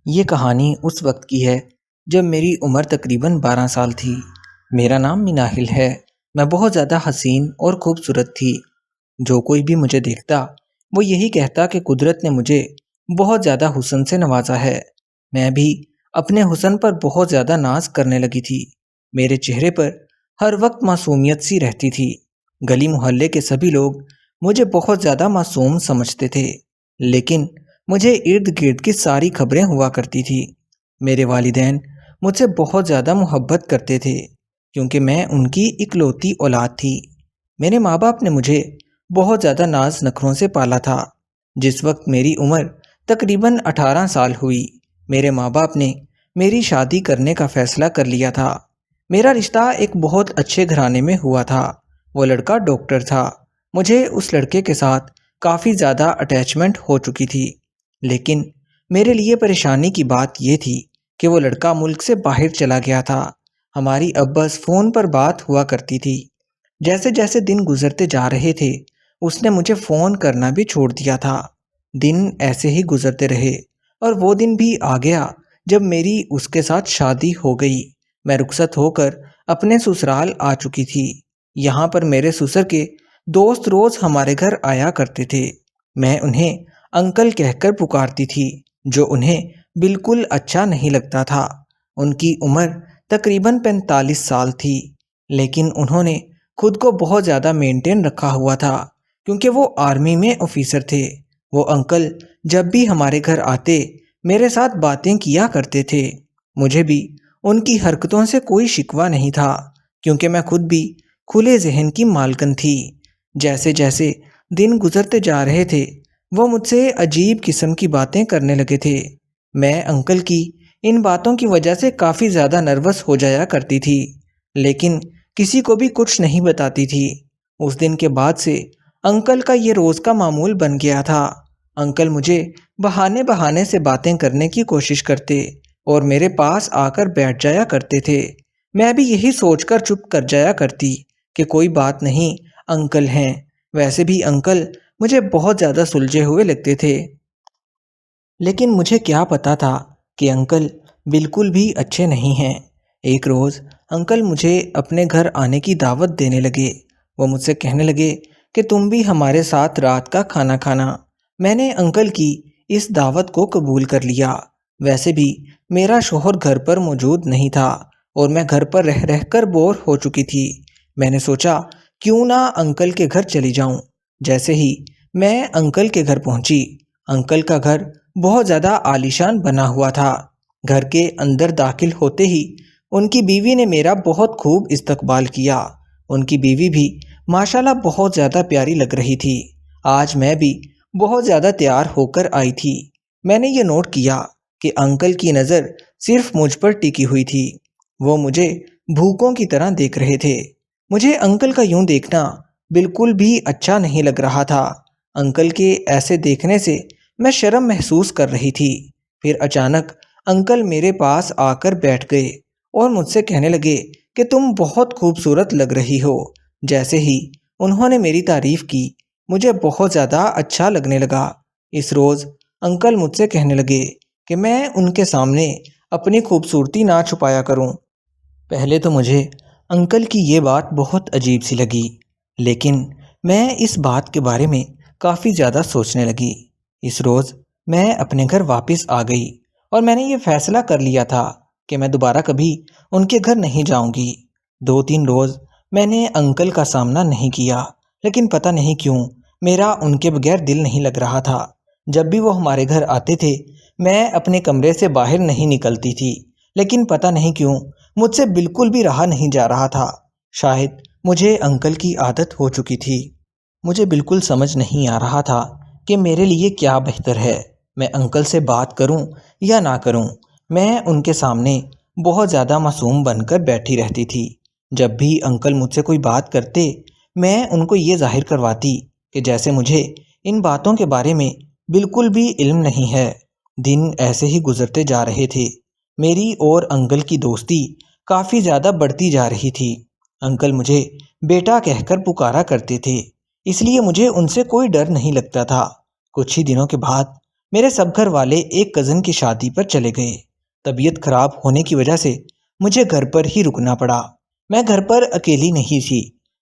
یہ کہانی اس وقت کی ہے جب میری عمر تقریباً 12 سال تھی۔ میرا نام مناہل ہے۔ میں بہت زیادہ حسین اور خوبصورت تھی۔ جو کوئی بھی مجھے دیکھتا وہ یہی کہتا کہ قدرت نے مجھے بہت زیادہ حسن سے نوازا ہے۔ میں بھی اپنے حسن پر بہت زیادہ ناز کرنے لگی تھی۔ میرے چہرے پر ہر وقت معصومیت سی رہتی تھی۔ گلی محلے کے سبھی لوگ مجھے بہت زیادہ معصوم سمجھتے تھے، لیکن مجھے ارد گرد کی ساری خبریں ہوا کرتی تھی۔ میرے والدین مجھ سے بہت زیادہ محبت کرتے تھے کیونکہ میں ان کی اکلوتی اولاد تھی۔ میرے ماں باپ نے مجھے بہت زیادہ ناز نخروں سے پالا تھا۔ جس وقت میری عمر تقریباً 18 سال ہوئی، میرے ماں باپ نے میری شادی کرنے کا فیصلہ کر لیا تھا۔ میرا رشتہ ایک بہت اچھے گھرانے میں ہوا تھا۔ وہ لڑکا ڈاکٹر تھا۔ مجھے اس لڑکے کے ساتھ کافی زیادہ اٹیچمنٹ ہو چکی تھی، لیکن میرے لیے پریشانی کی بات یہ تھی کہ وہ لڑکا ملک سے باہر چلا گیا تھا۔ ہماری اب بس فون پر بات ہوا کرتی تھی۔ جیسے جیسے دن گزرتے جا رہے تھے اس نے مجھے فون کرنا بھی چھوڑ دیا تھا۔ دن ایسے ہی گزرتے رہے اور وہ دن بھی آ گیا جب میری اس کے ساتھ شادی ہو گئی۔ میں رخصت ہو کر اپنے سسرال آ چکی تھی۔ یہاں پر میرے سسر کے دوست روز ہمارے گھر آیا کرتے تھے۔ میں انہیں انکل کہہ کر پکارتی تھی، جو انہیں بالکل اچھا نہیں لگتا تھا۔ ان کی عمر تقریباً 45 سال تھی، لیکن انہوں نے خود کو بہت زیادہ مینٹین رکھا ہوا تھا کیونکہ وہ آرمی میں آفیسر تھے۔ وہ انکل جب بھی ہمارے گھر آتے میرے ساتھ باتیں کیا کرتے تھے۔ مجھے بھی ان کی حرکتوں سے کوئی شکوہ نہیں تھا کیونکہ میں خود بھی کھلے ذہن کی مالکن تھی۔ جیسے جیسے دن گزرتے جا رہے تھے وہ مجھ سے عجیب قسم کی باتیں کرنے لگے تھے۔ میں انکل کی ان باتوں کی وجہ سے کافی زیادہ نروس ہو جایا کرتی تھی، لیکن کسی کو بھی کچھ نہیں بتاتی تھی۔ اس دن کے بعد سے انکل کا یہ روز کا معمول بن گیا تھا۔ انکل مجھے بہانے بہانے سے باتیں کرنے کی کوشش کرتے اور میرے پاس آ کر بیٹھ جایا کرتے تھے۔ میں بھی یہی سوچ کر چپ کر جایا کرتی کہ کوئی بات نہیں، انکل ہیں۔ ویسے بھی انکل مجھے بہت زیادہ سلجھے ہوئے لگتے تھے، لیکن مجھے کیا پتا تھا کہ انکل بالکل بھی اچھے نہیں ہیں۔ ایک روز انکل مجھے اپنے گھر آنے کی دعوت دینے لگے۔ وہ مجھ سے کہنے لگے کہ تم بھی ہمارے ساتھ رات کا کھانا کھانا۔ میں نے انکل کی اس دعوت کو قبول کر لیا۔ ویسے بھی میرا شوہر گھر پر موجود نہیں تھا اور میں گھر پر رہ رہ کر بور ہو چکی تھی۔ میں نے سوچا کیوں نہ انکل کے گھر چلی جاؤں۔ جیسے ہی میں انکل کے گھر پہنچی، انکل کا گھر بہت زیادہ عالیشان بنا ہوا تھا۔ گھر کے اندر داخل ہوتے ہی ان کی بیوی نے میرا بہت خوب استقبال کیا۔ ان کی بیوی بھی ماشاءاللہ بہت زیادہ پیاری لگ رہی تھی۔ آج میں بھی بہت زیادہ تیار ہو کر آئی تھی۔ میں نے یہ نوٹ کیا کہ انکل کی نظر صرف مجھ پر ٹکی ہوئی تھی۔ وہ مجھے بھوکوں کی طرح دیکھ رہے تھے۔ مجھے انکل کا یوں دیکھنا بالکل بھی اچھا نہیں لگ رہا تھا۔ انکل کے ایسے دیکھنے سے میں شرم محسوس کر رہی تھی۔ پھر اچانک انکل میرے پاس آ کر بیٹھ گئے اور مجھ سے کہنے لگے کہ تم بہت خوبصورت لگ رہی ہو۔ جیسے ہی انہوں نے میری تعریف کی مجھے بہت زیادہ اچھا لگنے لگا۔ اس روز انکل مجھ سے کہنے لگے کہ میں ان کے سامنے اپنی خوبصورتی نہ چھپایا کروں۔ پہلے تو مجھے انکل کی یہ بات بہت عجیب سی لگی، لیکن میں اس بات کے بارے میں کافی زیادہ سوچنے لگی۔ اس روز میں اپنے گھر واپس آ گئی اور میں نے یہ فیصلہ کر لیا تھا کہ میں دوبارہ کبھی ان کے گھر نہیں جاؤں گی۔ 2-3 روز میں نے انکل کا سامنا نہیں کیا، لیکن پتہ نہیں کیوں میرا ان کے بغیر دل نہیں لگ رہا تھا۔ جب بھی وہ ہمارے گھر آتے تھے میں اپنے کمرے سے باہر نہیں نکلتی تھی، لیکن پتہ نہیں کیوں مجھ سے بالکل بھی رہا نہیں جا رہا تھا۔ شاید مجھے انکل کی عادت ہو چکی تھی۔ مجھے بالکل سمجھ نہیں آ رہا تھا کہ میرے لیے کیا بہتر ہے، میں انکل سے بات کروں یا نہ کروں۔ میں ان کے سامنے بہت زیادہ معصوم بن کر بیٹھی رہتی تھی۔ جب بھی انکل مجھ سے کوئی بات کرتے میں ان کو یہ ظاہر کرواتی کہ جیسے مجھے ان باتوں کے بارے میں بالکل بھی علم نہیں ہے۔ دن ایسے ہی گزرتے جا رہے تھے۔ میری اور انکل کی دوستی کافی زیادہ بڑھتی جا رہی تھی۔ انکل مجھے بیٹا کہہ کر پکارا کرتے تھے، اس لیے مجھے ان سے کوئی ڈر نہیں لگتا تھا۔ کچھ ہی دنوں کے بعد میرے سب گھر والے ایک کزن کی شادی پر چلے گئے۔ طبیعت خراب ہونے کی وجہ سے مجھے گھر پر ہی رکنا پڑا۔ میں گھر پر اکیلی نہیں تھی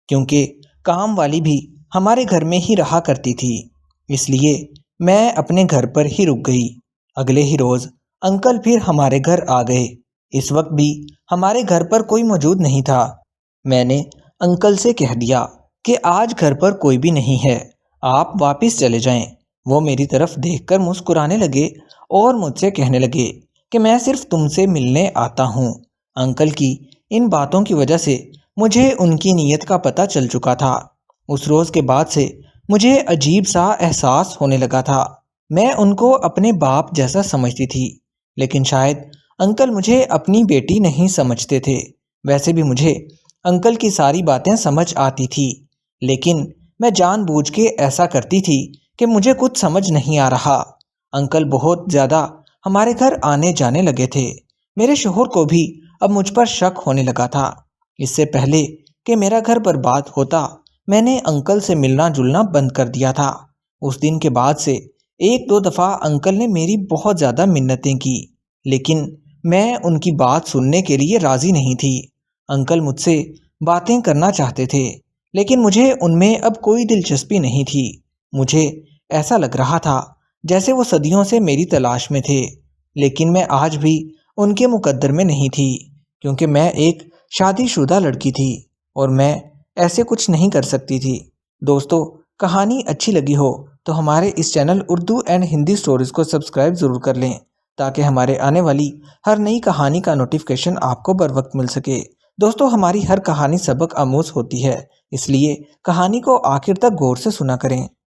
کیونکہ کام والی بھی ہمارے گھر میں ہی رہا کرتی تھی، اس لیے میں اپنے گھر پر ہی رک گئی۔ اگلے ہی روز انکل پھر ہمارے گھر آ گئے۔ اس وقت بھی ہمارے گھر پر کوئی موجود نہیں تھا۔ میں نے انکل سے کہہ دیا کہ آج گھر پر کوئی بھی نہیں ہے، آپ واپس چلے جائیں۔ وہ میری طرف دیکھ کر مسکرانے لگے اور مجھ سے کہنے لگے کہ میں صرف تم سے ملنے آتا ہوں۔ انکل کی ان باتوں کی وجہ سے مجھے ان کی نیت کا پتہ چل چکا تھا۔ اس روز کے بعد سے مجھے عجیب سا احساس ہونے لگا تھا۔ میں ان کو اپنے باپ جیسا سمجھتی تھی، لیکن شاید انکل مجھے اپنی بیٹی نہیں سمجھتے تھے۔ ویسے بھی مجھے انکل کی ساری باتیں سمجھ آتی تھی، لیکن میں جان بوجھ کے ایسا کرتی تھی کہ مجھے کچھ سمجھ نہیں آ رہا۔ انکل بہت زیادہ ہمارے گھر آنے جانے لگے تھے۔ میرے شوہر کو بھی اب مجھ پر شک ہونے لگا تھا۔ اس سے پہلے کہ میرا گھر برباد ہوتا، میں نے انکل سے ملنا جلنا بند کر دیا تھا۔ اس دن کے بعد سے ایک دو دفعہ انکل نے میری بہت زیادہ منتیں کی، لیکن میں ان کی بات سننے کے لیے راضی نہیں تھی۔ انکل مجھ سے باتیں کرنا چاہتے تھے، لیکن مجھے ان میں اب کوئی دلچسپی نہیں تھی۔ مجھے ایسا لگ رہا تھا جیسے وہ صدیوں سے میری تلاش میں تھے، لیکن میں آج بھی ان کے مقدر میں نہیں تھی، کیونکہ میں ایک شادی شدہ لڑکی تھی اور میں ایسے کچھ نہیں کر سکتی تھی۔ دوستو، کہانی اچھی لگی ہو تو ہمارے اس channel Urdu and Hindi stories کو سبسکرائب ضرور کر لیں، تاکہ ہمارے آنے والی ہر نئی کہانی کا نوٹیفیکیشن آپ کو بر وقت مل سکے۔ دوستو، ہماری ہر کہانی سبق آموز ہوتی ہے، اس لیے کہانی کو آخر تک غور سے سنا کریں۔